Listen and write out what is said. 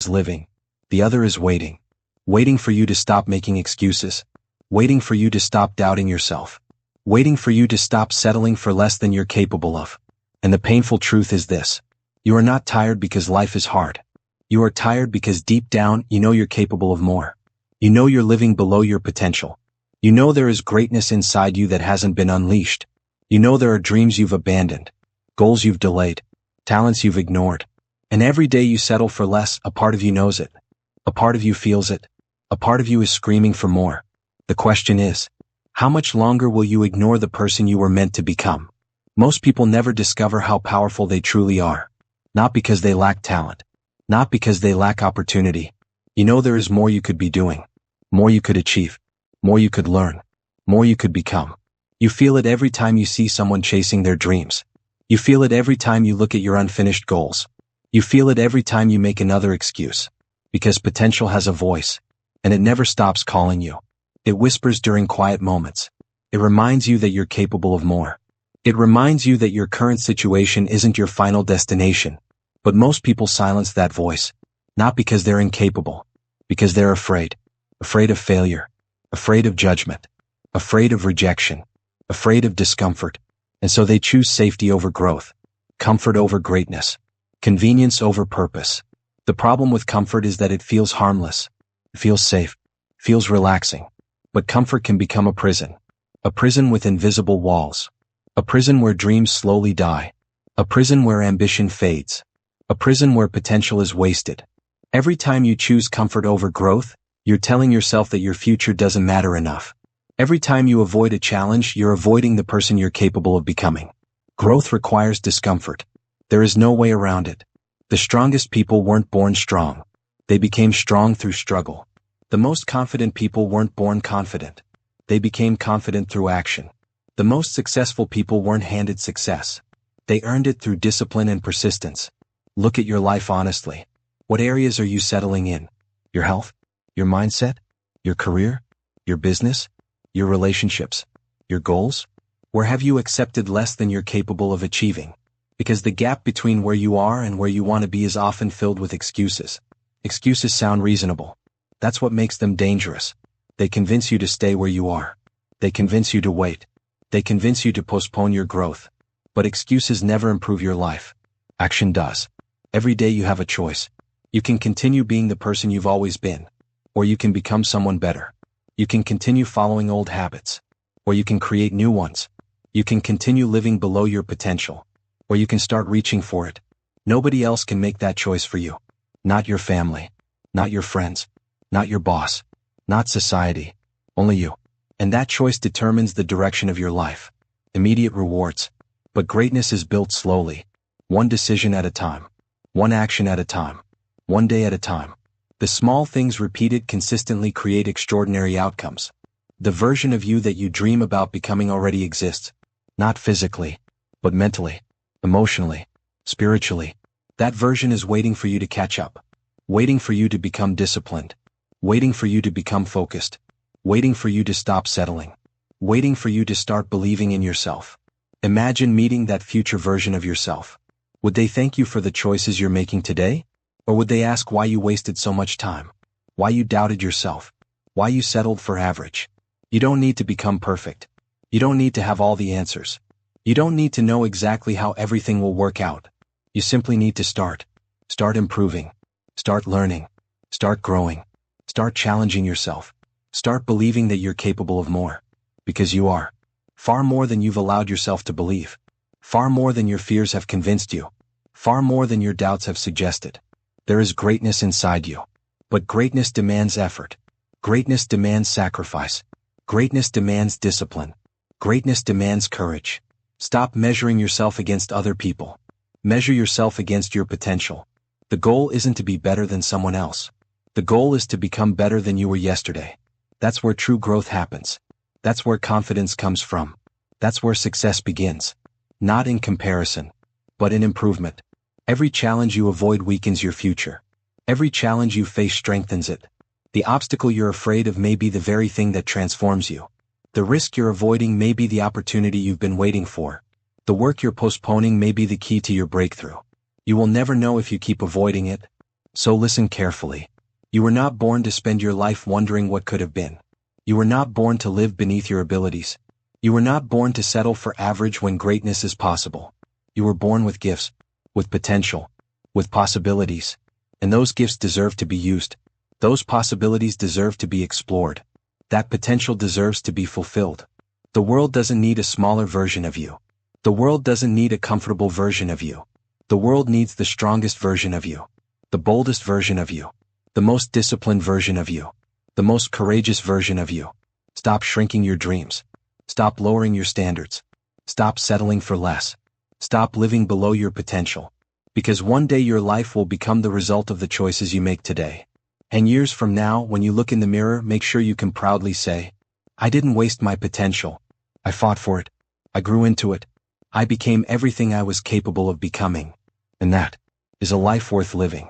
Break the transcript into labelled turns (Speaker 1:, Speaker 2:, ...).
Speaker 1: is living. The other is waiting. Waiting for you to stop making excuses. Waiting for you to stop doubting yourself. Waiting for you to stop settling for less than you're capable of. And the painful truth is this. You are not tired because life is hard. You are tired because deep down you know you're capable of more. You know you're living below your potential. You know there is greatness inside you that hasn't been unleashed. You know there are dreams you've abandoned, goals you've delayed, talents you've ignored. And every day you settle for less, a part of you knows it. A part of you feels it. A part of you is screaming for more. The question is, how much longer will you ignore the person you were meant to become? Most people never discover how powerful they truly are. Not because they lack talent. Not because they lack opportunity. You know there is more you could be doing. More you could achieve. More you could learn. More you could become. You feel it every time you see someone chasing their dreams. You feel it every time you look at your unfinished goals. You feel it every time you make another excuse. Because potential has a voice. And it never stops calling you. It whispers during quiet moments. It reminds you that you're capable of more. It reminds you that your current situation isn't your final destination. But most people silence that voice. Not because they're incapable. Because they're afraid. Afraid of failure. Afraid of judgment. Afraid of rejection. Afraid of discomfort. And so they choose safety over growth. Comfort over greatness. Convenience over purpose. The problem with comfort is that it feels harmless. It feels safe. Feels relaxing. But comfort can become a prison. A prison with invisible walls. A prison where dreams slowly die. A prison where ambition fades. A prison where potential is wasted. Every time you choose comfort over growth, you're telling yourself that your future doesn't matter enough. Every time you avoid a challenge, you're avoiding the person you're capable of becoming. Growth requires discomfort. There is no way around it. The strongest people weren't born strong. They became strong through struggle. The most confident people weren't born confident. They became confident through action. The most successful people weren't handed success. They earned it through discipline and persistence. Look at your life honestly. What areas are you settling in? Your health? Your mindset? Your career? Your business? Your relationships? Your goals? Where have you accepted less than you're capable of achieving? Because the gap between where you are and where you want to be is often filled with excuses. Excuses sound reasonable. That's what makes them dangerous. They convince you to stay where you are. They convince you to wait. They convince you to postpone your growth. But excuses never improve your life. Action does. Every day you have a choice. You can continue being the person you've always been. Or you can become someone better. You can continue following old habits. Or you can create new ones. You can continue living below your potential. Or you can start reaching for it. Nobody else can make that choice for you. Not your family. Not your friends. Not your boss. Not society. Only you. And that choice determines the direction of your life. Immediate rewards. But greatness is built slowly. One decision at a time. One action at a time. One day at a time. The small things repeated consistently create extraordinary outcomes. The version of you that you dream about becoming already exists. Not physically, but mentally, emotionally, spiritually. That version is waiting for you to catch up. Waiting for you to become disciplined. Waiting for you to become focused. Waiting for you to stop settling. Waiting for you to start believing in yourself. Imagine meeting that future version of yourself. Would they thank you for the choices you're making today? Or would they ask why you wasted so much time? Why you doubted yourself? Why you settled for average? You don't need to become perfect. You don't need to have all the answers. You don't need to know exactly how everything will work out. You simply need to start. Start improving. Start learning. Start growing. Start challenging yourself. Start believing that you're capable of more. Because you are. Far more than you've allowed yourself to believe. Far more than your fears have convinced you. Far more than your doubts have suggested. There is greatness inside you. But greatness demands effort. Greatness demands sacrifice. Greatness demands discipline. Greatness demands courage. Stop measuring yourself against other people. Measure yourself against your potential. The goal isn't to be better than someone else. The goal is to become better than you were yesterday. That's where true growth happens. That's where confidence comes from. That's where success begins. Not in comparison, but in improvement. Every challenge you avoid weakens your future. Every challenge you face strengthens it. The obstacle you're afraid of may be the very thing that transforms you. The risk you're avoiding may be the opportunity you've been waiting for. The work you're postponing may be the key to your breakthrough. You will never know if you keep avoiding it. So listen carefully. You were not born to spend your life wondering what could have been. You were not born to live beneath your abilities. You were not born to settle for average when greatness is possible. You were born with gifts, with potential, with possibilities. And those gifts deserve to be used. Those possibilities deserve to be explored. That potential deserves to be fulfilled. The world doesn't need a smaller version of you. The world doesn't need a comfortable version of you. The world needs the strongest version of you. The boldest version of you. The most disciplined version of you. The most courageous version of you. Stop shrinking your dreams. Stop lowering your standards. Stop settling for less. Stop living below your potential. Because one day your life will become the result of the choices you make today. And years from now, when you look in the mirror, make sure you can proudly say, I didn't waste my potential. I fought for it. I grew into it. I became everything I was capable of becoming. And that is a life worth living.